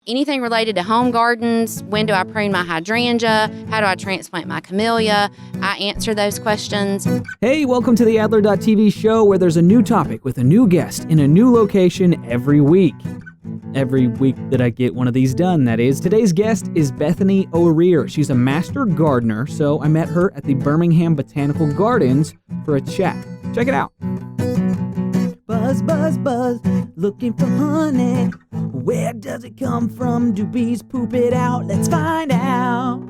anything related to home gardens. When do I prune my hydrangea? How do I transplant my camellia? I answer those questions. Hey, welcome to the Adler.tv show, where there's a new topic with a new guest in a new location every week. Every week that I get one of these done, that is. Today's guest is Bethany O'Rear. She's a master gardener, so I met her at the Birmingham Botanical Gardens for a chat. Check it out. Buzz, buzz, buzz, looking for honey. Where does it come from? Do bees poop it out? Let's find out.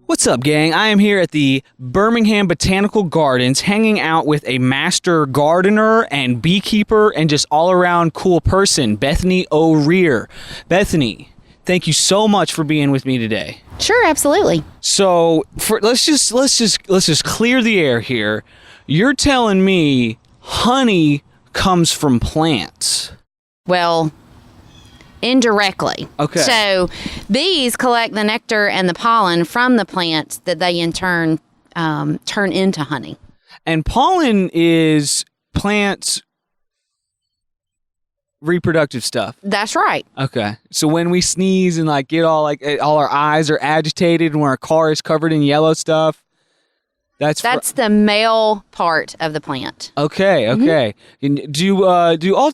What's up, gang? I am here at the Birmingham Botanical Gardens hanging out with a master gardener and beekeeper and just all-around cool person, Bethany O'Rear. Bethany, thank you so much for being with me today. Sure, absolutely. So, let's just clear the air here. You're telling me honey comes from plants. Well, indirectly. Okay. So bees collect the nectar and the pollen from the plants that they in turn turn into honey. And pollen is plants' reproductive stuff. That's right. Okay. So when we sneeze and get all our eyes are agitated and when our car is covered in yellow stuff, that's the male part of the plant. Okay. Mm-hmm.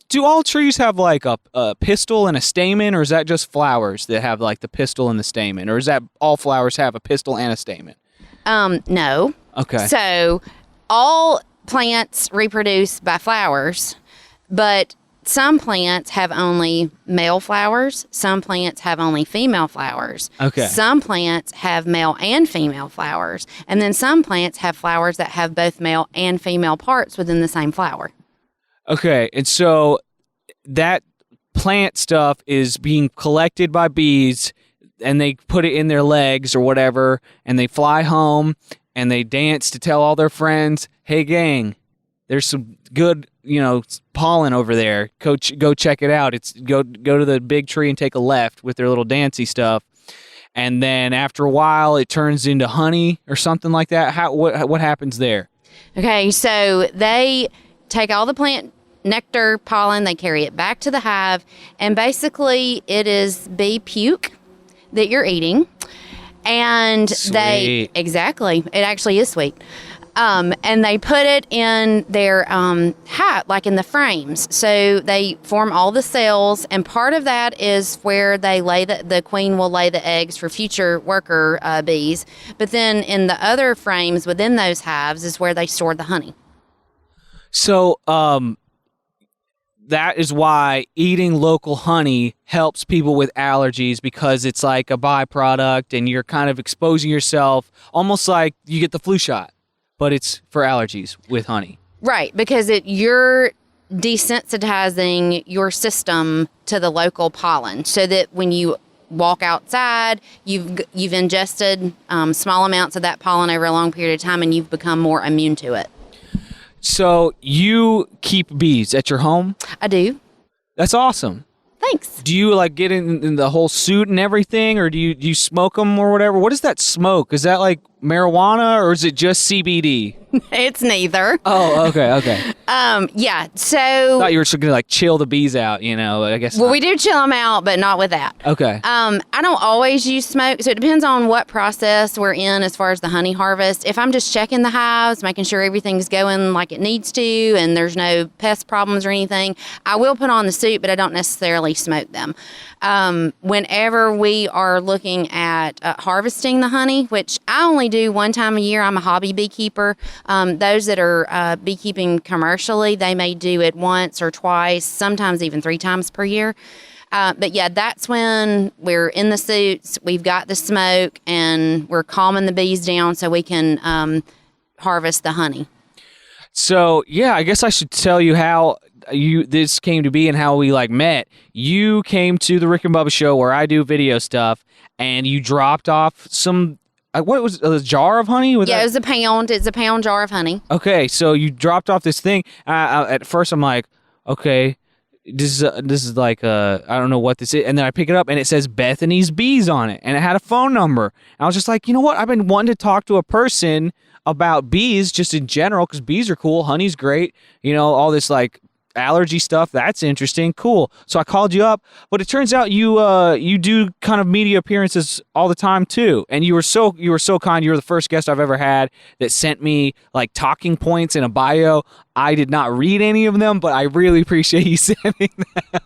Do all trees have a pistil and a stamen, or is that just flowers that have the pistil and the stamen, or is that all flowers have a pistil and a stamen? No. Okay. So all plants reproduce by flowers, but some plants have only male flowers. Some plants have only female flowers. Okay. Some plants have male and female flowers. And then some plants have flowers that have both male and female parts within the same flower. Okay. And so that plant stuff is being collected by bees, and they put it in their legs or whatever, and they fly home and they dance to tell all their friends, hey, gang, there's some good, pollen over there. Go check it out. It's go to the big tree and take a left with their little dancey stuff. And then after a while, it turns into honey or something like that. What happens there? Okay, so they take all the plant nectar, pollen, they carry it back to the hive, and basically it is bee puke that you're eating. And Sweet. Exactly, it actually is sweet. And they put it in their hat, like in the frames. So they form all the cells, and part of that is where they lay the queen will lay the eggs for future worker bees. But then in the other frames within those hives is where they store the honey. So that is why eating local honey helps people with allergies, because it's like a byproduct, and you're kind of exposing yourself, almost like you get the flu shot. But it's for allergies with honey. Right, because you're desensitizing your system to the local pollen, so that when you walk outside, you've ingested small amounts of that pollen over a long period of time, and you've become more immune to it. So you keep bees at your home? I do. That's awesome. Thanks. Do you get in the whole suit and everything, or do you smoke them or whatever? What is that smoke? Is that marijuana, or is it just CBD? It's neither. Oh, okay. Yeah, so... I thought you were just going to chill the bees out, I guess. Well, not. we do chill them out, but not with that. Okay. I don't always use smoke, so it depends on what process we're in as far as the honey harvest. If I'm just checking the hives, making sure everything's going like it needs to, and there's no pest problems or anything, I will put on the suit, but I don't necessarily smoke them. Whenever we are looking at harvesting the honey, which I only do one time a year, I'm a hobby beekeeper. Those that are beekeeping commercially, they may do it once or twice, sometimes even 3 times per year. But yeah, that's when we're in the suits, we've got the smoke, and we're calming the bees down so we can harvest the honey. So yeah, I guess I should tell you how this came to be and how we met. You came to the Rick and Bubba show where I do video stuff, and you dropped off some. What was a jar of honey? It was a pound. It's a pound jar of honey. Okay, so you dropped off this thing. At first, I'm like, okay, this is I don't know what this is. And then I pick it up, and it says Bethany's Bees on it, and it had a phone number. And I was just like, you know what? I've been wanting to talk to a person about bees just in general, because bees are cool, honey's great. All this allergy stuff. That's interesting. Cool. So I called you up, but it turns out you do kind of media appearances all the time too. And you were so kind. You were the first guest I've ever had that sent me like talking points in a bio. I did not read any of them, but I really appreciate you sending them.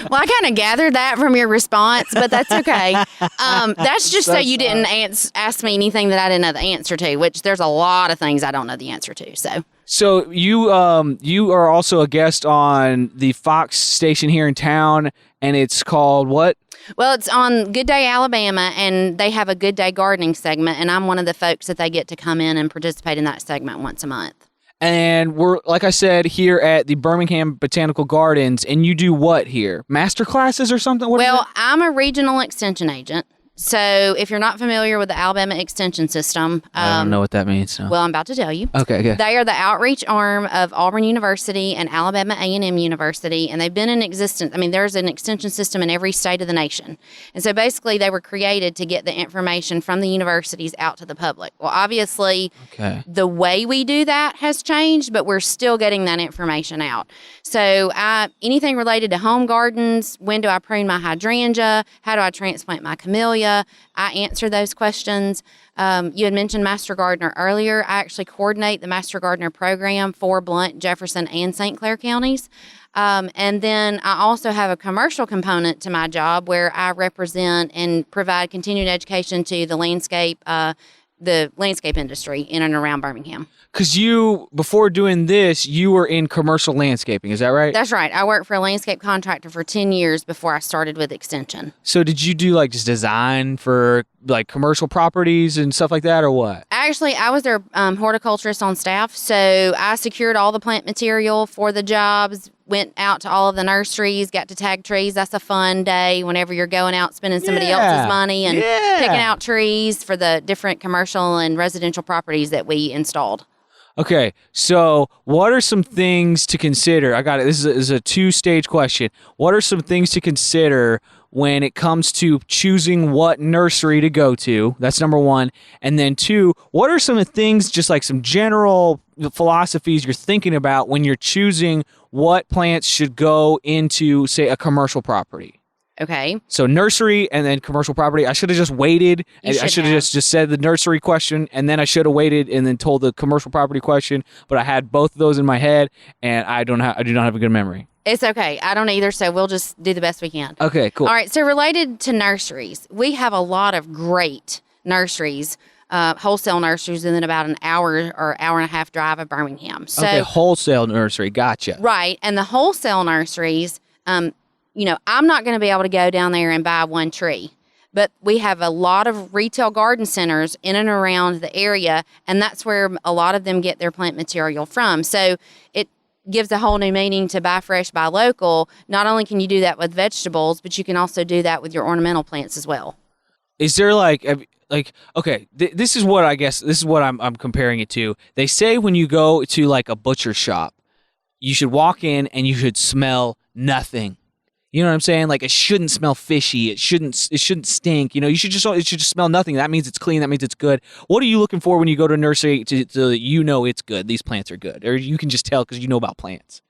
Well, I kind of gathered that from your response, but that's okay. That's just so you didn't ask me anything that I didn't know the answer to, which there's a lot of things I don't know the answer to. So you are also a guest on the Fox station here in town, and it's called what? Well, it's on Good Day Alabama, and they have a Good Day gardening segment, and I'm one of the folks that they get to come in and participate in that segment once a month. And we're, like I said, here at the Birmingham Botanical Gardens, and you do what here? Master classes or something? Well, I'm a regional extension agent. So if you're not familiar with the Alabama Extension System... I don't know what that means. No. Well, I'm about to tell you. Okay, good. They are the outreach arm of Auburn University and Alabama A&M University, and they've been in existence. I mean, there's an extension system in every state of the nation. And so basically, they were created to get the information from the universities out to the public. Well, obviously, the way we do that has changed, but we're still getting that information out. So anything related to home gardens, when do I prune my hydrangea, how do I transplant my camellia, I answer those questions. You had mentioned Master Gardener earlier. I actually coordinate the Master Gardener program for Blount, Jefferson, and St. Clair counties. And then I also have a commercial component to my job where I represent and provide continuing education to the landscape industry in and around Birmingham. Because before doing this, you were in commercial landscaping, is that right? That's right. I worked for a landscape contractor for 10 years before I started with Extension. So did you do like just design for like commercial properties and stuff like that, or what? Actually, I was their horticulturist on staff, so I secured all the plant material for the jobs, went out to all of the nurseries, got to tag trees. That's a fun day whenever you're going out spending somebody else's money and picking out trees for the different commercial and residential properties that we installed. Okay, so what are some things to consider? I got it. This is a two-stage question. What are some things to consider when it comes to choosing what nursery to go to? That's number one. And then two, what are some of the things, just like some general philosophies you're thinking about when you're choosing what plants should go into, say, a commercial property? Okay. So nursery and then commercial property. I should have just waited. I should have just said the nursery question, and then I should have waited and then told the commercial property question. But I had both of those in my head, and I do not have a good memory. It's okay. I don't either, so we'll just do the best we can. Okay, cool. All right, so related to nurseries, we have a lot of great nurseries, wholesale nurseries within about an hour or hour and a half drive of Birmingham. So, okay, wholesale nursery. Gotcha. Right, and the wholesale nurseries... I'm not going to be able to go down there and buy one tree, but we have a lot of retail garden centers in and around the area, and that's where a lot of them get their plant material from. So it gives a whole new meaning to buy fresh, buy local. Not only can you do that with vegetables, but you can also do that with your ornamental plants as well. Is there okay, this is what I'm comparing it to. They say when you go to like a butcher shop, you should walk in and you should smell nothing. You know what I'm saying? Like, it shouldn't smell fishy. It shouldn't stink. You know, it should just smell nothing. That means it's clean. That means it's good. What are you looking for when you go to a nursery to it's good? These plants are good, or you can just tell because you know about plants.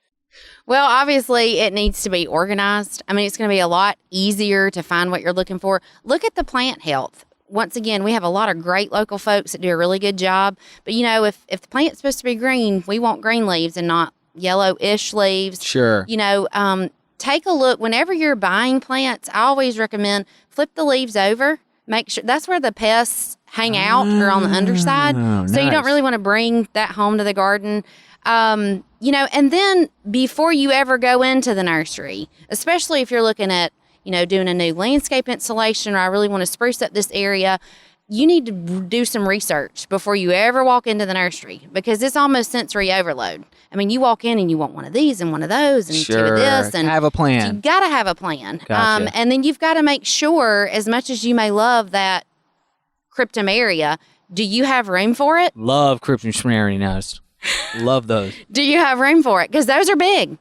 Well, obviously, it needs to be organized. I mean, it's going to be a lot easier to find what you're looking for. Look at the plant health. Once again, we have a lot of great local folks that do a really good job. But if the plant's supposed to be green, we want green leaves and not yellow-ish leaves. Sure. Take a look. Whenever you're buying plants, I always recommend flip the leaves over. Make sure that's where the pests hang out or on the underside. Oh, so you don't really want to bring that home to the garden. And then before you ever go into the nursery, especially if you're looking at, doing a new landscape installation, or I really want to spruce up this area, you need to do some research before you ever walk into the nursery, because it's almost sensory overload. I mean, you walk in and you want one of these and one of those and two of this. And have a plan. You got to have a plan. Gotcha. And then you've got to make sure, as much as you may love that cryptomeria, do you have room for it? Love cryptomeria. Love those. Do you have room for it? Because those are big.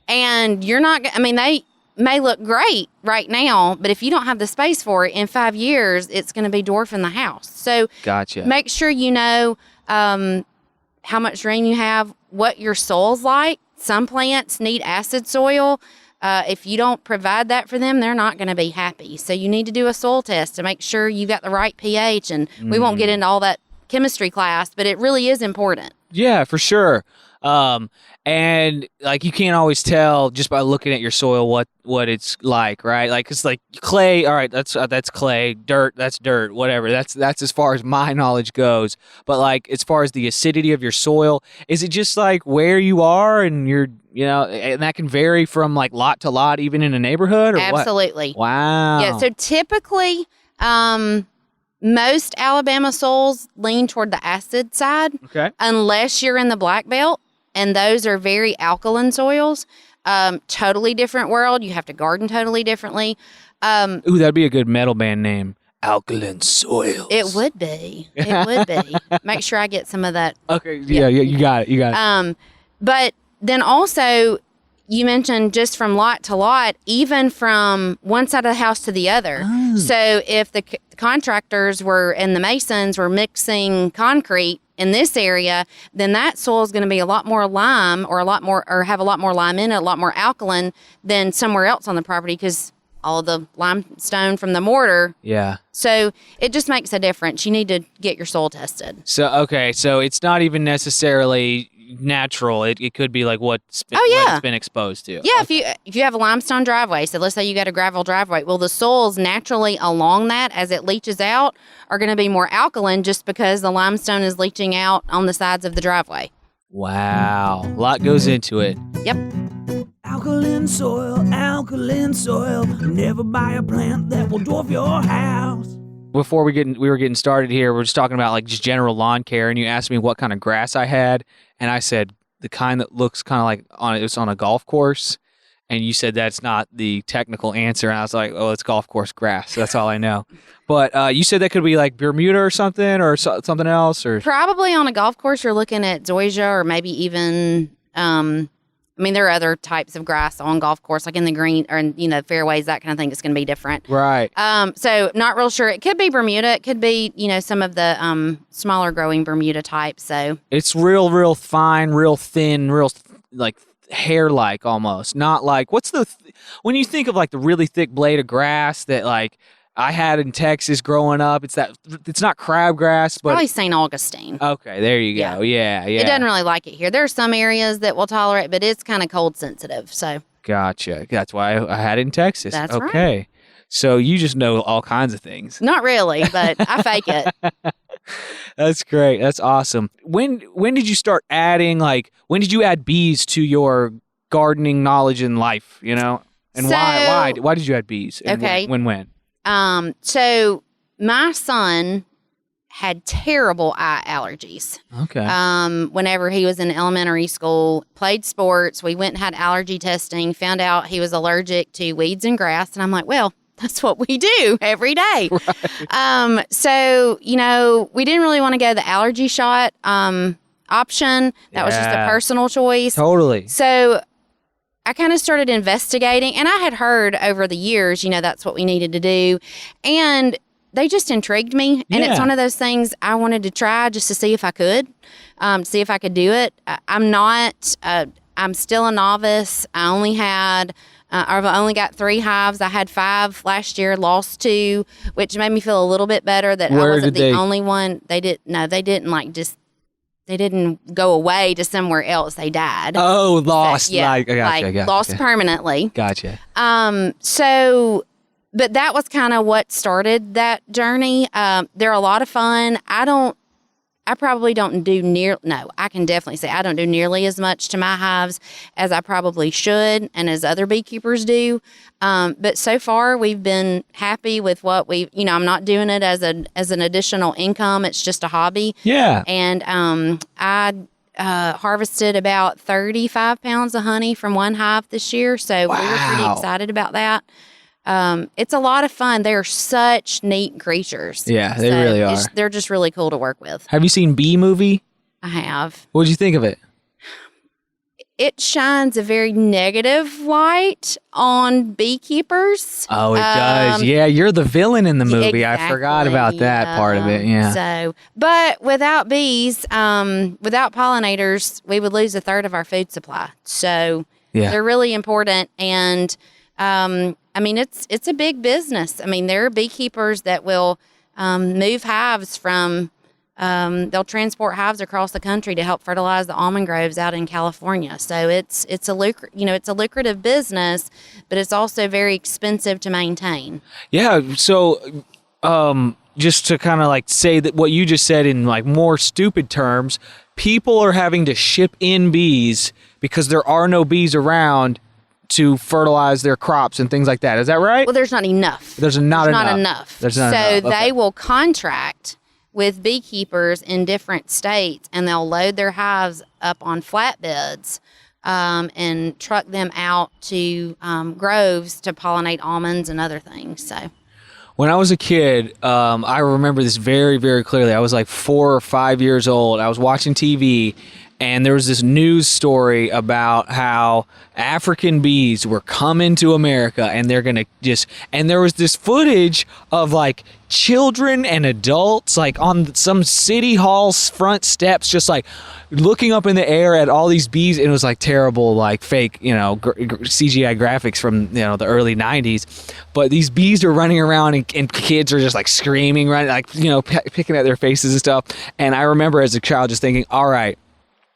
And you're not, they may look great right now, but if you don't have the space for it, in 5 years, it's going to be dwarfing the house. So gotcha. Make sure you know how much rain you have, what your soil's like. some plants need acid soil. If you don't provide that for them, they're not going to be happy. So you need to do a soil test to make sure you got the right pH. And we won't get into all that chemistry class, but it really is important. Yeah, for sure. And like you can't always tell just by looking at your soil what it's like, right? Like it's like clay. All right, that's clay. Dirt, that's dirt. Whatever. That's as far as my knowledge goes. But like as far as the acidity of your soil, is it just like where you are and and that can vary from like lot to lot, even in a neighborhood, or Absolutely. what? Wow. Yeah. So typically, most Alabama soils lean toward the acid side. Okay. Unless you're in the Black Belt, and those are very alkaline soils. Totally different world. You have to garden totally differently. Ooh, that'd be a good metal band name. Alkaline soils. It would be. It would be. Make sure I get some of that. Okay. Yeah. You got it. But then also, you mentioned just from lot to lot, even from one side of the house to the other. Oh. So if the contractors and the masons were mixing concrete in this area, then that soil is going to be a lot more lime or have a lot more lime in it, a lot more alkaline than somewhere else on the property because all of the limestone from the mortar. Yeah. So it just makes a difference. You need to get your soil tested. So it's not even necessarily natural. It could be like what it's been exposed to. Yeah, okay. If you have a limestone driveway, so let's say you got a gravel driveway, well, the soils naturally along that as it leaches out are going to be more alkaline just because the limestone is leaching out on the sides of the driveway. Wow. A lot goes into it. Yep. Alkaline soil, never buy a plant that will dwarf your house. Before we were getting started here, we're just talking about like just general lawn care, and you asked me what kind of grass I had, and I said the kind that looks kind of like it's on a golf course, and you said that's not the technical answer, and I was like, oh, it's golf course grass. That's all I know. But you said that could be like Bermuda or something, or something else, or probably on a golf course you're looking at zoysia, or maybe even there are other types of grass on golf course, like in the green or fairways, that kind of thing. It's going to be different, right? So not real sure. It could be Bermuda. It could be some of the smaller growing Bermuda types. So it's real fine, real thin, real like hair-like almost. Not like when you think of like the really thick blade of grass that like I had in Texas growing up. It's not crabgrass, but probably St. Augustine. Okay, there you go. Yeah. It doesn't really like it here. There are some areas that will tolerate, but it's kind of cold sensitive. So gotcha. That's why I had it in Texas. That's okay. Right. So you just know all kinds of things. Not really, but I fake it. That's great. That's awesome. When did you start adding when did you add bees to your gardening knowledge in life? And why did you add bees? And okay. When? So my son had terrible eye allergies. Okay. Whenever he was in elementary school, played sports, we went and had allergy testing, found out he was allergic to weeds and grass. And I'm like, well, that's what we do every day. Right. So, we didn't really want to go the allergy shot, option. That was just a personal choice. Totally. So I kind of started investigating, and I had heard over the years, that's what we needed to do. And they just intrigued me. And it's one of those things I wanted to try just to see if I could, do it. I'm still a novice. I've only got 3 hives. I had 5 last year, lost 2, which made me feel a little bit better that I wasn't the only one. They didn't go away to somewhere else. They died. Oh, lost. So, yeah, gotcha. Lost permanently. Gotcha. But that was kind of what started that journey. They're a lot of fun. I can definitely say I don't do nearly as much to my hives as I probably should and as other beekeepers do. But so far we've been happy with what I'm not doing it as an additional income. It's just a hobby. Yeah. And I harvested about 35 pounds of honey from one hive this year. So we were pretty excited about that. It's a lot of fun. They are such neat creatures. Yeah, they really are. They're just really cool to work with. Have you seen Bee Movie? I have. What did you think of it? it shines a very negative light on beekeepers. Oh, it does. Yeah, you're the villain in the movie. Exactly. I forgot about that part of it. Yeah. So, but without bees, without pollinators, we would lose a third of our food supply. So they're really important. And I mean, it's a big business. I mean, there are beekeepers that will move hives from. They'll transport hives across the country to help fertilize the almond groves out in California. So it's a lucrative business, but it's also very expensive to maintain. Yeah. So, just to kind of like say that what you just said in like more stupid terms, people are having to ship in bees because there are no bees around to fertilize their crops and things like that. Is that right? Well, there's not enough. There's not enough. So they will contract with beekeepers in different states, and they'll load their hives up on flatbeds and truck them out to groves to pollinate almonds and other things. So, when I was a kid, I remember this very, very clearly. I was like 4 or 5 years old. I was watching TV, and there was this news story about how African bees were coming to America, and they're going to and there was this footage of like children and adults like on some city hall's front steps, just like looking up in the air at all these bees. And it was like terrible, like fake, CGI graphics from, the early 90s. But these bees are running around and kids are just like screaming, running, like, picking at their faces and stuff. And I remember as a child just thinking, all right,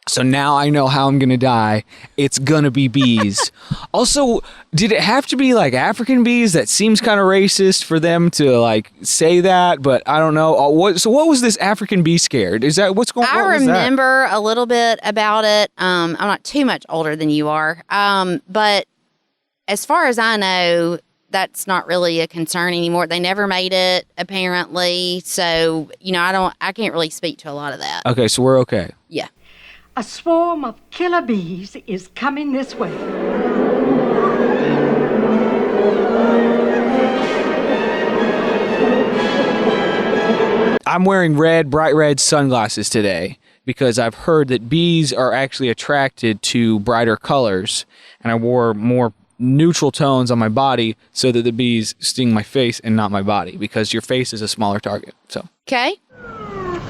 so now I know how I'm going to die. It's going to be bees. Also, did it have to be like African bees? That seems kind of racist for them to like say that, but I don't know. So what was this African bee scared? Is that what's going on? I remember a little bit about it. I'm not too much older than you are. But as far as I know, that's not really a concern anymore. They never made it, apparently. So, I can't really speak to a lot of that. Okay, so we're okay. Yeah. A swarm of killer bees is coming this way. I'm wearing bright red sunglasses today because I've heard that bees are actually attracted to brighter colors, and I wore more neutral tones on my body so that the bees sting my face and not my body, because your face is a smaller target. So. Okay.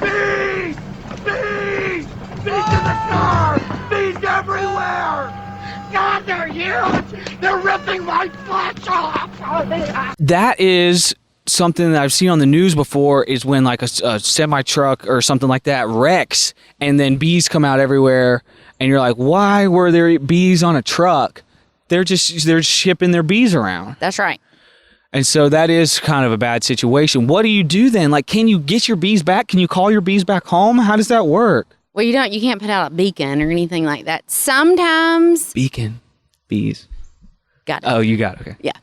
Bees! Bees! Bees in the car! Bees everywhere! God, they're huge! They're ripping my flesh off! That is something that I've seen on the news before, is when like a semi-truck or something like that wrecks and then bees come out everywhere, and you're like, why were there bees on a truck? They're shipping their bees around. That's right. And so that is kind of a bad situation. What do you do then? Like, can you get your bees back? Can you call your bees back home? How does that work? Well, you can't put out a beacon or anything like that. Sometimes. Beacon. Bees. Got it. Oh, you got it. Okay. Yeah.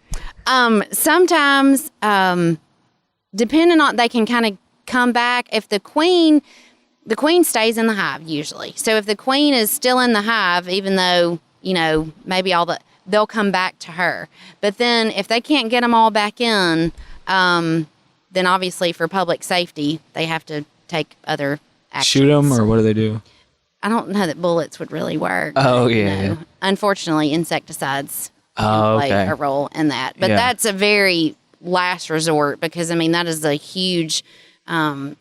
Sometimes, depending on, they can kind of come back. If the queen stays in the hive usually. So if the queen is still in the hive, even though, maybe they'll come back to her. But then if they can't get them all back in, then obviously for public safety, they have to take other actions. Shoot them, or what do they do? I don't know that bullets would really work. Oh, yeah. Unfortunately, insecticides play a role in that. But that's a very last resort, because, that is a huge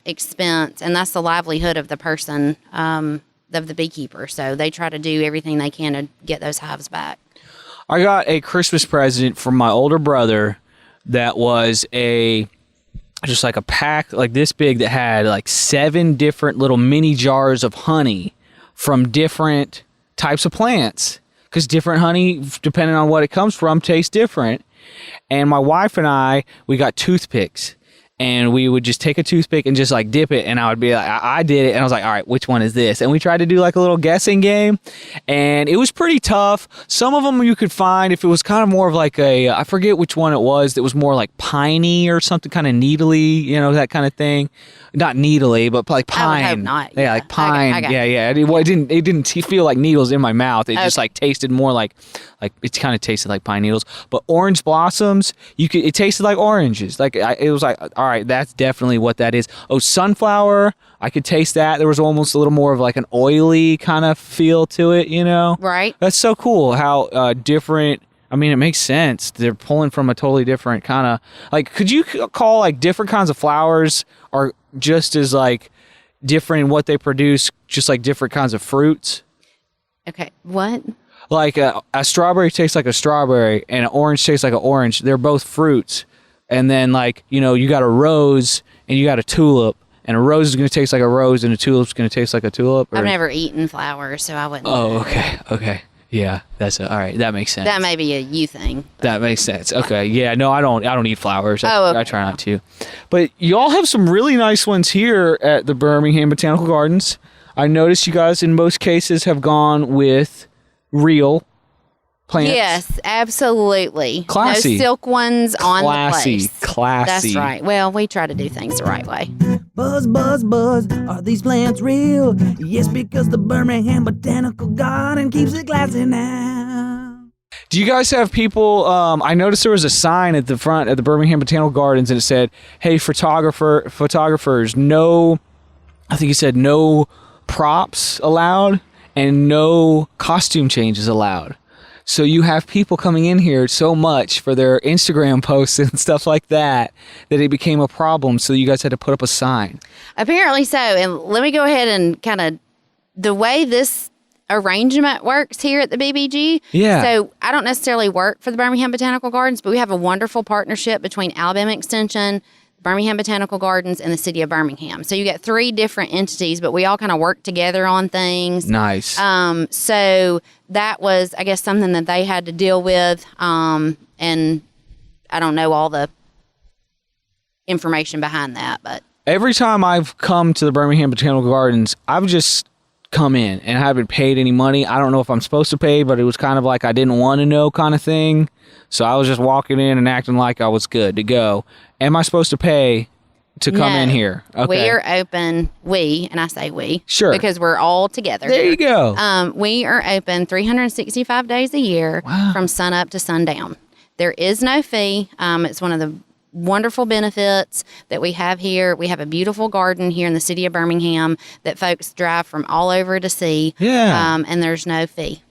expense, and that's the livelihood of the person, of the beekeeper. So they try to do everything they can to get those hives back. I got a Christmas present from my older brother that was just like a pack like this big that had like 7 different little mini jars of honey from different types of plants, because different honey, depending on what it comes from, tastes different. And my wife and we got toothpicks, and we would just take a toothpick and just like dip it, and I would be like, I did it, and I was like, all right, which one is this? And we tried to do like a little guessing game, and it was pretty tough. Some of them you could find if it was kind of more of like I forget which one it was, that was more like piney or something, kind of needly, that kind of thing. Not needly, but like pine. I would hope not. Yeah, like pine. I got yeah. It didn't feel like needles in my mouth. It just like tasted more like it kind of tasted like pine needles. But orange blossoms, it tasted like oranges. Like it was like, all right, right, that's definitely what that is. Oh, sunflower, I could taste that. There was almost a little more of like an oily kind of feel to it, you know? Right. That's so cool how different. I mean, it makes sense. They're pulling from a totally different kind of, like, could you call like different kinds of flowers are just as like different in what they produce, just like different kinds of fruits? Okay. What? Like a strawberry tastes like a strawberry and an orange tastes like an orange. They're both fruits. And then like, you know, you got a rose and you got a tulip, and a rose is going to taste like a rose and a tulip's going to taste like a tulip. I've never eaten flowers, so I wouldn't. Oh, okay. Okay. Yeah, all right. That makes sense. That may be a you thing. That makes sense. Okay. Yeah. No, I don't eat flowers. Okay. I try not to. But y'all have some really nice ones here at the Birmingham Botanical Gardens. I noticed you guys in most cases have gone with real plants. Yes, absolutely. Classy. No silk ones on the place. Classy. That's right. Well, we try to do things the right way. Buzz, buzz, buzz, are these plants real? Yes, because the Birmingham Botanical Garden keeps it classy now. Do you guys have people, I noticed there was a sign at the front of the Birmingham Botanical Gardens and it said, hey, photographers, no, I think it said no props allowed and no costume changes allowed. So you have people coming in here so much for their Instagram posts and stuff like that it became a problem. So you guys had to put up a sign. Apparently so. And let me go ahead and kind of, the way this arrangement works here at the BBG. Yeah. So I don't necessarily work for the Birmingham Botanical Gardens, but we have a wonderful partnership between Alabama Extension, Birmingham Botanical Gardens, and the city of Birmingham. So you get 3 different entities, but we all kind of work together on things. Nice. So that was, I guess, something that they had to deal with. And I don't know all the information behind that, but Every time I've come to the Birmingham Botanical Gardens, I've just come in and haven't paid any money. I don't know if I'm supposed to pay, but it was kind of like I didn't want to know kind of thing. So I was just walking in and acting like I was good to go. Am I supposed to pay to come in here? Okay. We are open, and I say we. Sure. Because we're all together. There you go. We are open 365 days a year from sun up to sundown. There is no fee. It's one of the wonderful benefits that we have here. We have a beautiful garden here in the city of Birmingham that folks drive from all over to see. Yeah. And there's no fee.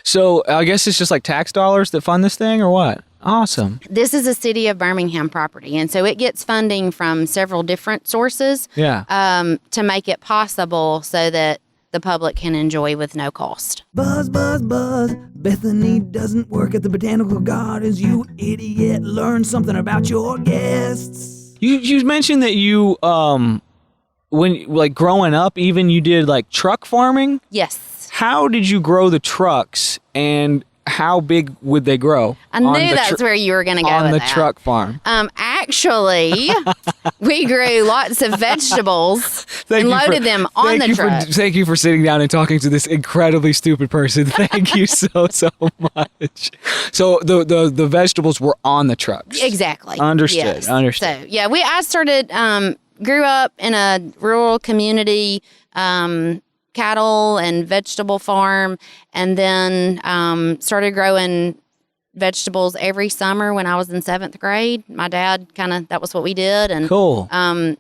So I guess it's just like tax dollars that fund this thing or what? Awesome. This is a city of Birmingham property, and so it gets funding from several different sources to make it possible so that the public can enjoy with no cost. Buzz, buzz, buzz. Bethany doesn't work at the Botanical Gardens, you idiot. Learn something about your guests. You mentioned that you, when like growing up, even you did like truck farming? Yes. How did you grow the trucks and how big would they grow? I knew that's where you were going to go on with the that. truck farm. Actually, we grew lots of vegetables and loaded them on the truck. Thank you for sitting down and talking to this incredibly stupid person. Thank you so much. So the vegetables were on the trucks. Exactly. Understood. Yes. Understood. So yeah, I started grew up in a rural community. Cattle and vegetable farm, and then started growing vegetables every summer when I was in 7th grade. My dad that was what we did. And cool.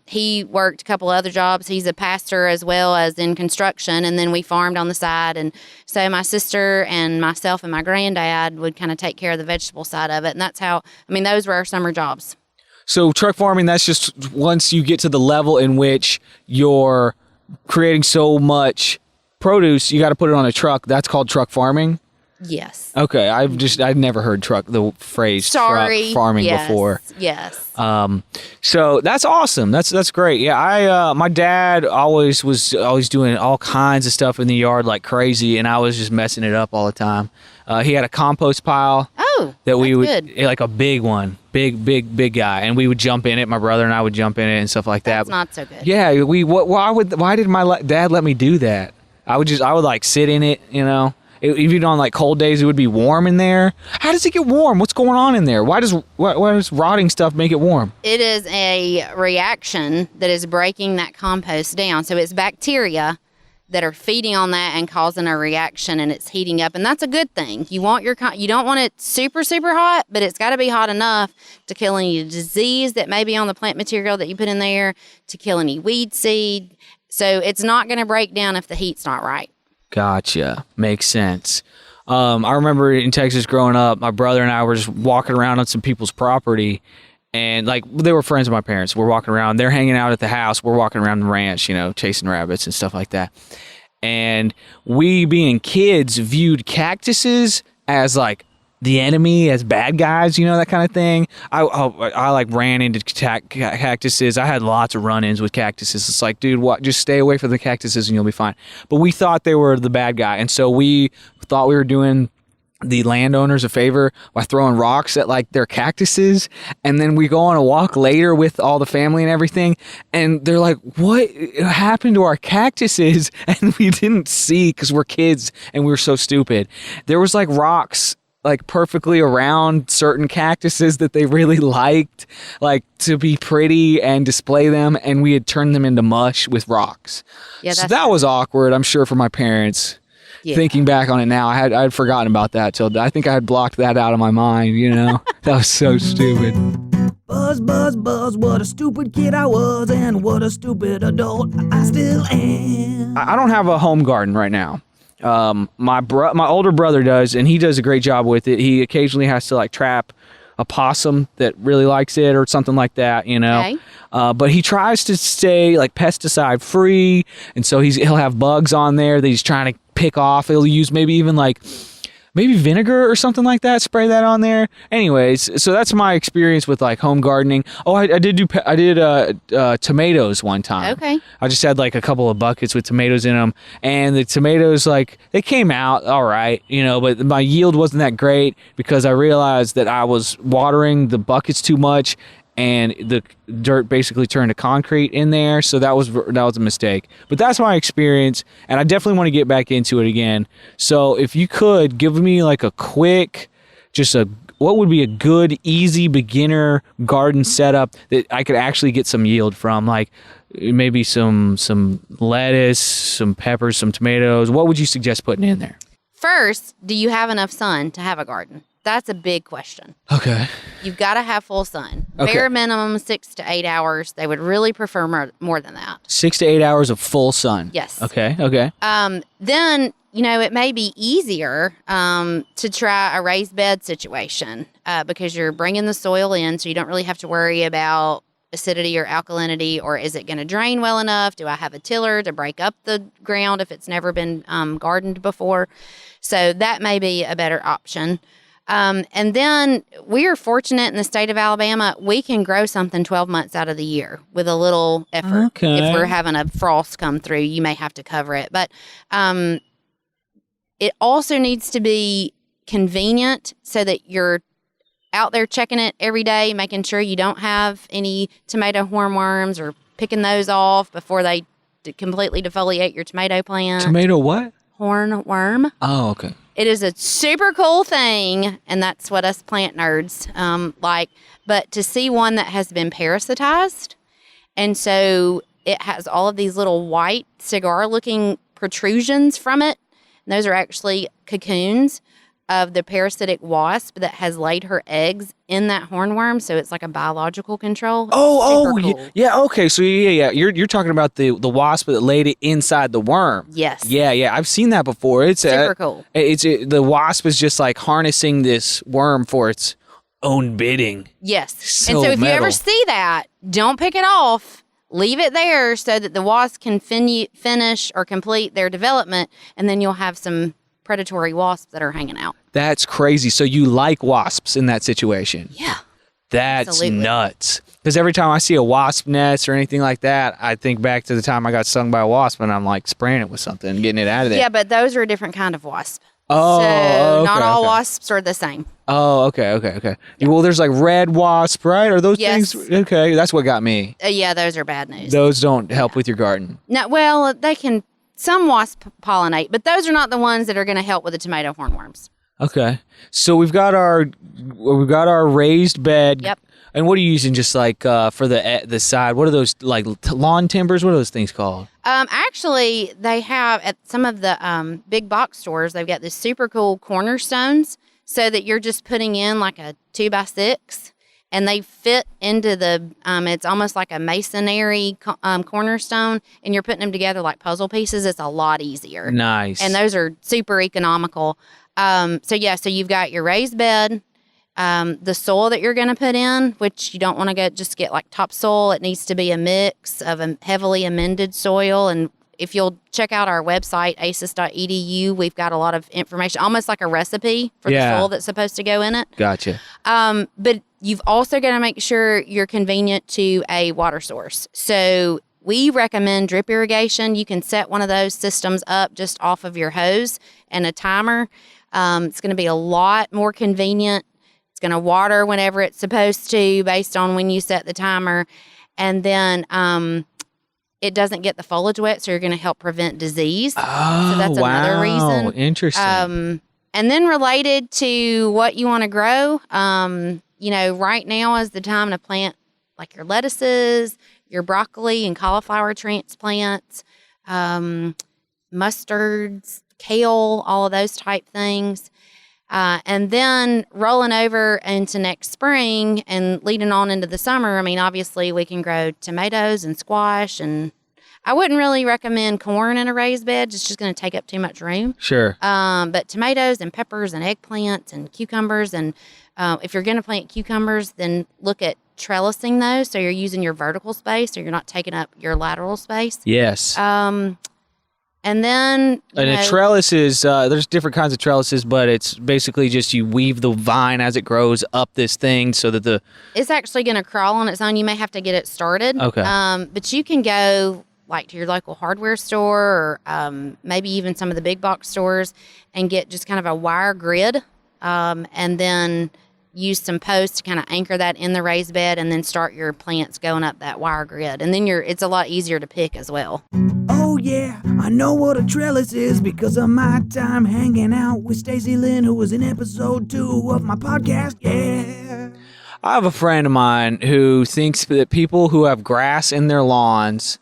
He worked a couple other jobs. He's a pastor as well as in construction, and then we farmed on the side. And so my sister and myself and my granddad would kind of take care of the vegetable side of it. And that's how, those were our summer jobs. So truck farming, that's just once you get to the level in which you're creating so much produce, you got to put it on a truck. That's called truck farming? Yes. Okay, I'd never heard the phrase truck farming before. Yes. So that's awesome. That's great. Yeah, my dad was always doing all kinds of stuff in the yard like crazy, and I was just messing it up all the time. He had a compost pile. Oh, that we would good. Like a big one, big guy, and we would jump in it. My brother and I would jump in it and stuff like that. That's not so good. Yeah, why did my dad let me do that? I would like sit in it, you know. Even on like cold days, it would be warm in there. How does it get warm? What's going on in there? Why does rotting stuff make it warm? It is a reaction that is breaking that compost down. So it's bacteria that are feeding on that and causing a reaction, and it's heating up, and that's a good thing. You don't want it super, super hot, but it's got to be hot enough to kill any disease that may be on the plant material that you put in there, to kill any weed seed. So it's not going to break down if the heat's not right. Gotcha. Makes sense. I remember in Texas growing up, my brother and I were just walking around on some people's property, and like they were friends of my parents. We're walking around, they're hanging out at the house, we're walking around the ranch, chasing rabbits and stuff like that. And we, being kids, viewed cactuses as like the enemy, as bad guys, that kind of thing. I like ran into cactuses. I had lots of run-ins with cactuses. It's like, dude, what? Just stay away from the cactuses and you'll be fine. But we thought they were the bad guy, and so we thought we were doing the landowners a favor by throwing rocks at like their cactuses. And then we go on a walk later with all the family and everything, and they're like, what happened to our cactuses? And we didn't see, because we're kids and we were so stupid. There was like rocks like perfectly around certain cactuses that they really liked, like to be pretty and display them, and we had turned them into mush with rocks. Yeah, so that was awkward, I'm sure, for my parents. Yeah. Thinking back on it now, I had forgotten about that till I think I had blocked that out of my mind. That was so stupid. Buzz, buzz, buzz, what a stupid kid I was, and what a stupid adult I still am. I don't have a home garden right now. My older brother does, and he does a great job with it. He occasionally has to like trap a possum that really likes it or something like that, Okay. But he tries to stay like pesticide free, and so he'll have bugs on there that he's trying to pick off. He'll use maybe even like vinegar or something like that, spray that on there. Anyways, so that's my experience with like home gardening. Oh, I did tomatoes one time. Okay. I just had like a couple of buckets with tomatoes in them, and the tomatoes, like, they came out all right, but my yield wasn't that great because I realized that I was watering the buckets too much, and the dirt basically turned to concrete in there. So that was a mistake. But that's my experience, and I definitely want to get back into it again. So if you could give me like a quick, what would be a good, easy beginner garden setup that I could actually get some yield from, like maybe some lettuce, some peppers, some tomatoes. What would you suggest putting in there? First, do you have enough sun to have a garden? That's a big question. Okay. You've got to have full sun. Okay. Bare minimum 6 to 8 hours. They would really prefer more than that. 6 to 8 hours of full sun. Yes. Okay. Then, it may be easier to try a raised bed situation because you're bringing the soil in, so you don't really have to worry about acidity or alkalinity, or is it going to drain well enough? Do I have a tiller to break up the ground if it's never been gardened before? So that may be a better option. And then we are fortunate in the state of Alabama, we can grow something 12 months out of the year with a little effort. Okay. If we're having a frost come through, you may have to cover it. But it also needs to be convenient so that you're out there checking it every day, making sure you don't have any tomato hornworms or picking those off before they completely defoliate your tomato plant. Tomato what? Hornworm. Oh, okay. It is a super cool thing, and that's what us plant nerds like. But to see one that has been parasitized, and so it has all of these little white cigar-looking protrusions from it, and those are actually cocoons of the parasitic wasp that has laid her eggs in that hornworm, so it's like a biological control. Cool. Yeah. Okay, so yeah. You're talking about the wasp that laid it inside the worm. Yes. Yeah. I've seen that before. It's super cool. The wasp is just like harnessing this worm for its own bidding. Yes. So and so if metal. you ever see that, don't pick it off. Leave it there so that the wasp can finish or complete their development, and then you'll have some predatory wasps that are hanging out. That's crazy. So you like wasps in that situation? Yeah. That's absolutely nuts. Because every time I see a wasp nest or anything like that, I think back to the time I got stung by a wasp, and I'm like spraying it with something and getting it out of there. Yeah, but those are a different kind of wasp. Oh, so okay, not all wasps are the same. Oh, okay. Yeah. Well, there's like red wasp, right? Are those things? Okay, that's what got me. Yeah, those are bad news. Those don't help with your garden. No, well, they can. Some wasps pollinate, but those are not the ones that are going to help with the tomato hornworms. Okay, so we've got our raised bed. Yep. And what are you using just like for the side? What are those like lawn timbers? What are those things called? Actually, they have at some of the big box stores, they've got this super cool cornerstones so that you're just putting in like a 2x6 and they fit into the, it's almost like a masonry cornerstone and you're putting them together like puzzle pieces. It's a lot easier. Nice. And those are super economical. So you've got your raised bed, the soil that you're going to put in, which you don't want to just get like topsoil. It needs to be a mix of a heavily amended soil. And if you'll check out our website, aces.edu, we've got a lot of information, almost like a recipe for the soil that's supposed to go in it. Gotcha. But you've also got to make sure you're convenient to a water source. So we recommend drip irrigation. You can set one of those systems up just off of your hose and a timer. It's going to be a lot more convenient. It's going to water whenever it's supposed to based on when you set the timer. And then it doesn't get the foliage wet, so you're going to help prevent disease. Oh, so that's another reason. Interesting. And then related to what you want to grow, right now is the time to plant like your lettuces, your broccoli and cauliflower transplants, mustards, kale, all of those type things. And then rolling over into next spring and leading on into the summer, obviously we can grow tomatoes and squash, and I wouldn't really recommend corn in a raised bed. It's just going to take up too much room. Sure. But tomatoes and peppers and eggplants and cucumbers, and if you're going to plant cucumbers, then look at trellising those so you're using your vertical space so you're not taking up your lateral space. Yes. And then a trellis is there's different kinds of trellises, but it's basically just you weave the vine as it grows up this thing so that it's actually going to crawl on its own. You may have to get it started. Okay. But you can go like to your local hardware store or maybe even some of the big box stores and get just kind of a wire grid, and then use some posts to kind of anchor that in the raised bed, and then start your plants going up that wire grid. And then it's a lot easier to pick as well. Oh yeah, I know what a trellis is because of my time hanging out with Stacey Lynn, who was in episode 2 of my podcast. Yeah. I have a friend of mine who thinks that people who have grass in their lawns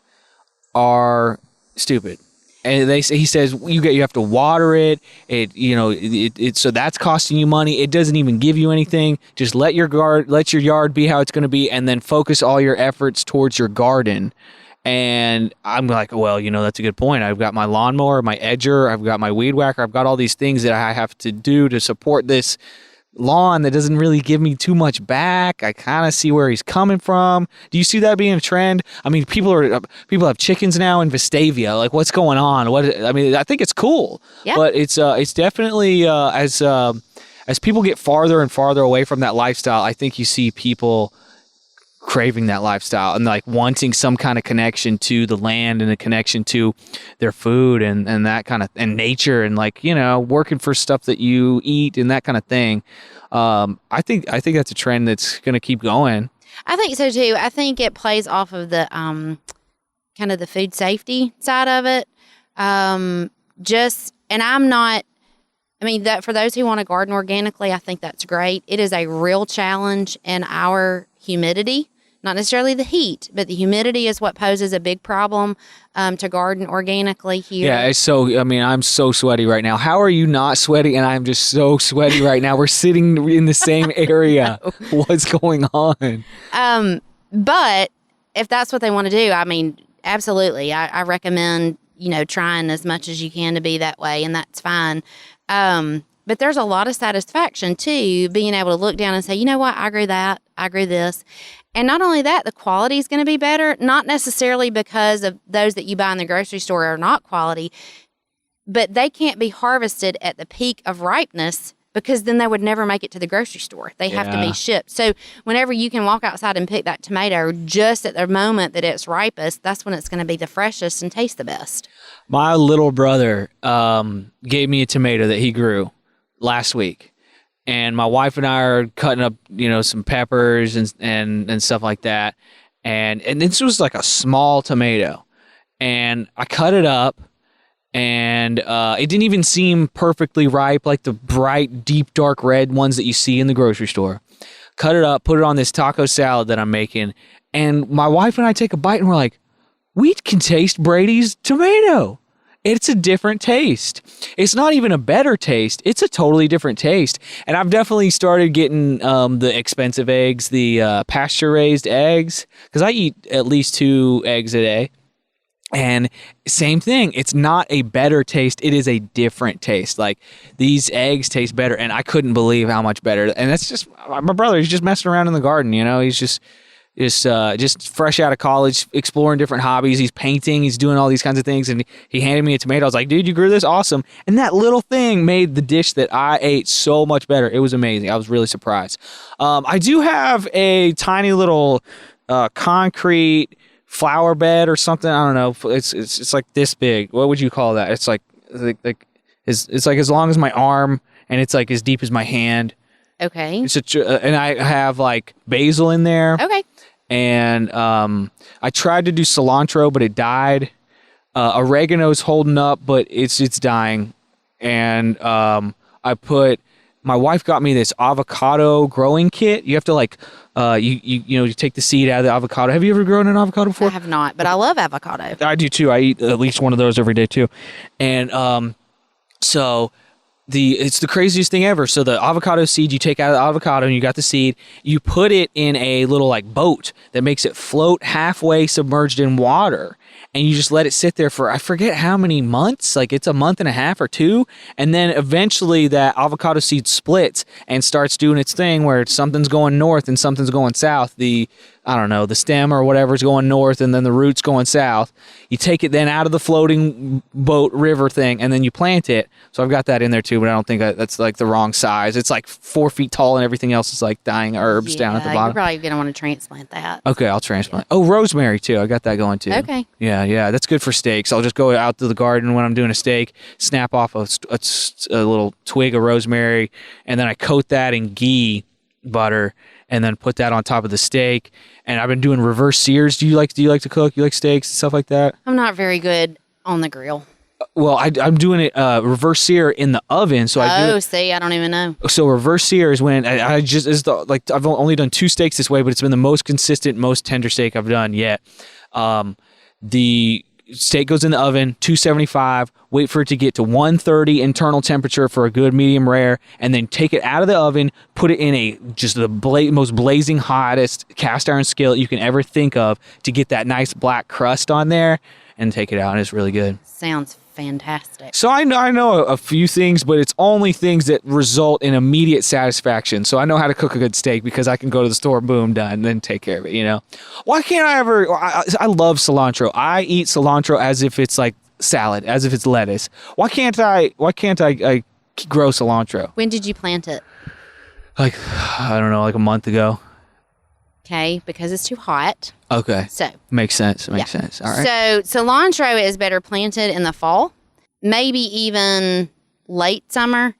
are stupid. And he says you have to water it. So that's costing you money. It doesn't even give you anything. Just let your yard be how it's going to be, and then focus all your efforts towards your garden. And I'm like, well, that's a good point. I've got my lawnmower, my edger, I've got my weed whacker, I've got all these things that I have to do to support this lawn that doesn't really give me too much back. I kind of see where he's coming from. Do you see that being a trend? People have chickens now in Vestavia. Like, what's going on? I think it's cool. Yeah. But it's definitely as people get farther and farther away from that lifestyle, I think you see people craving that lifestyle and like wanting some kind of connection to the land and a connection to their food and that kind of, and nature, and like, working for stuff that you eat and that kind of thing. I think that's a trend that's going to keep going. I think so too. I think it plays off of the kind of the food safety side of it. And I'm not, that for those who want to garden organically, I think that's great. It is a real challenge in our humidity. Not necessarily the heat, but the humidity is what poses a big problem to garden organically here. Yeah, so, I'm so sweaty right now. How are you not sweaty? And I'm just so sweaty right now. We're sitting in the same area. What's going on? But if that's what they want to do, absolutely. I recommend, trying as much as you can to be that way, and that's fine. But there's a lot of satisfaction, too, being able to look down and say, you know what, I grew that, I grew this. And not only that, the quality is going to be better, not necessarily because of those that you buy in the grocery store are not quality, but they can't be harvested at the peak of ripeness because then they would never make it to the grocery store. They have to be shipped. So whenever you can walk outside and pick that tomato just at the moment that it's ripest, that's when it's going to be the freshest and taste the best. My little brother gave me a tomato that he grew last week. And my wife and I are cutting up, some peppers and stuff like that. And this was like a small tomato. And I cut it up, and it didn't even seem perfectly ripe, like the bright, deep, dark red ones that you see in the grocery store. cut it up, put it on this taco salad that I'm making, and my wife and I take a bite and we're like, we can taste Brady's tomato. It's a different taste. It's not even a better taste. It's a totally different taste. And I've definitely started getting the expensive eggs, the pasture-raised eggs, because I eat at least 2 eggs a day. And same thing. It's not a better taste. It is a different taste. Like, these eggs taste better, and I couldn't believe how much better. And that's just my brother. He's just messing around in the garden. He's just fresh out of college, exploring different hobbies. He's painting, he's doing all these kinds of things, and he handed me a tomato. I was like, dude, you grew this? Awesome. And that little thing made the dish that I ate so much better. It was amazing. I was really surprised. I do have a tiny little concrete flower bed or something. I don't know. It's like this big. What would you call that? It's like it's like as long as my arm, and it's like as deep as my hand. Okay. And I have like basil in there. Okay. And I tried to do cilantro, but it died. Oregano's holding up, but it's dying. And my wife got me this avocado growing kit. You have to like you take the seed out of the avocado. Have you ever grown an avocado before? I have not, but I love avocado. I do too. I eat at least one of those every day too. And so it's the craziest thing ever. So the avocado seed, you take out of the avocado and you got the seed, you put it in a little like boat that makes it float halfway submerged in water. And you just let it sit there for, I forget how many months, like it's a month and a half or 2. And then eventually that avocado seed splits and starts doing its thing where something's going north and something's going south. The stem or whatever is going north and then the root's going south. You take it then out of the floating boat river thing and then you plant it. So I've got that in there too, but I don't think that's like the wrong size. It's like 4 feet tall and everything else is like dying herbs down at the bottom. You're probably going to want to transplant that. Okay, I'll transplant. Oh, rosemary too. I got that going too. Okay. Yeah. That's good for steaks. I'll just go out to the garden when I'm doing a steak, snap off a little twig of rosemary, and then I coat that in ghee butter and then put that on top of the steak. And I've been doing reverse sears. Do you like to cook? You like steaks and stuff like that? I'm not very good on the grill. Well, I'm doing it reverse sear in the oven. So I don't even know. So reverse sear is when I've only done 2 steaks this way, but it's been the most consistent, most tender steak I've done yet. The steak goes in the oven, 275, wait for it to get to 130 internal temperature for a good medium rare, and then take it out of the oven, put it in the most blazing hottest cast iron skillet you can ever think of to get that nice black crust on there, and take it out, and it's really good. Sounds fantastic. So I know a few things, but it's only things that result in immediate satisfaction. So I know how to cook a good steak because I can go to the store, boom, done, and then take care of it, Why can't I ever... I love cilantro. I eat cilantro as if it's like salad, as if it's lettuce. Why can't I grow cilantro? When did you plant it? Like, I don't know, like a month ago. Okay, because it's too hot. Okay. So makes sense. All right. So cilantro is better planted in the fall, maybe even late summer.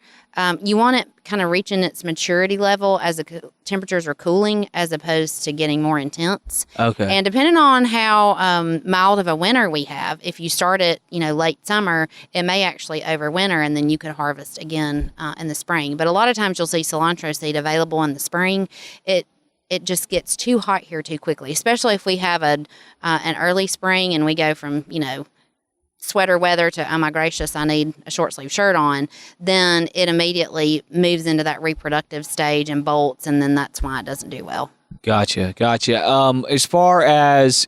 You want it kind of reaching its maturity level as the temperatures are cooling, as opposed to getting more intense. Okay. And depending on how mild of a winter we have, if you start it, late summer, it may actually overwinter, and then you could harvest again in the spring. But a lot of times you'll see cilantro seed available in the spring. It just gets too hot here too quickly, especially if we have an early spring and we go from, sweater weather to, oh my gracious, I need a short sleeve shirt on. Then it immediately moves into that reproductive stage and bolts, and then that's why it doesn't do well. Gotcha. As far as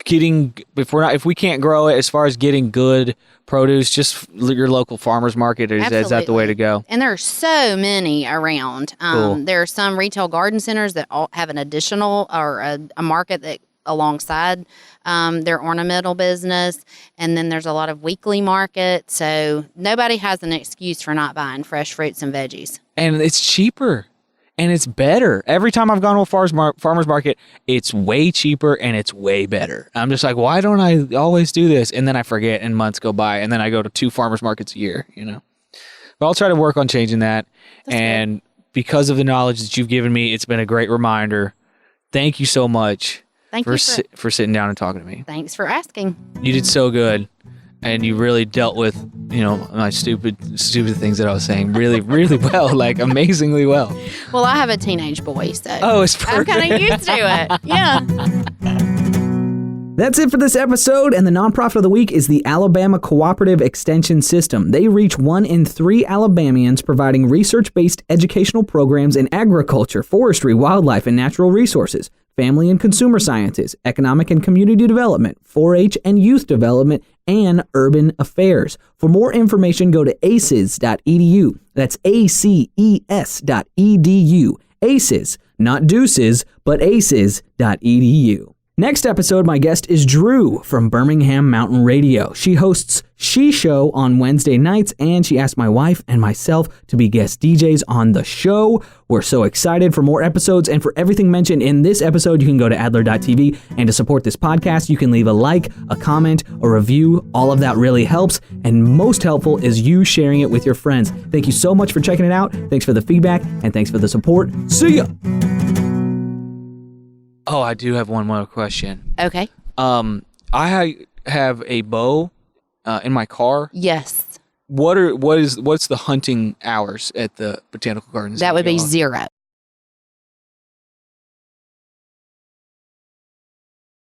if we can't grow it, as far as getting good produce, just your local farmer's market, is that the way to go? And there are so many around. Cool. There are some retail garden centers that all have an additional or a market that alongside their ornamental business, and then there's a lot of weekly markets. So nobody has an excuse for not buying fresh fruits and veggies. And it's cheaper. And it's better. Every time I've gone to a farmer's market, it's way cheaper and it's way better. I'm just like, why don't I always do this? And then I forget and months go by, and then I go to 2 farmer's markets a year, But I'll try to work on changing that. That's good. Because of the knowledge that you've given me, it's been a great reminder. Thank you so much for sitting down and talking to me. Thanks for asking. You did so good. and you really dealt with, my stupid things that I was saying really, really well, like amazingly well. Well, I have a teenage boy, so It's perfect. I'm kind of used to it. Yeah. That's it for this episode, and the nonprofit of the week is the Alabama Cooperative Extension System. They reach 1 in 3 Alabamians, providing research-based educational programs in agriculture, forestry, wildlife, and natural resources, family and consumer sciences, economic and community development, 4-H and youth development, and urban affairs. For more information, go to aces.edu. That's ACES.edu. ACES, not deuces, but aces.edu. Next episode, my guest is Drew from Birmingham Mountain Radio. She hosts She Show on Wednesday nights, and she asked my wife and myself to be guest DJs on the show. We're so excited for more episodes, and for everything mentioned in this episode, you can go to Adler.tv, and to support this podcast, you can leave a like, a comment, a review. All of that really helps, and most helpful is you sharing it with your friends. Thank you so much for checking it out. Thanks for the feedback, and thanks for the support. See ya! Oh, I do have one more question. Okay. I have a bow in my car. Yes. What's the hunting hours at the botanical gardens? That would be 0.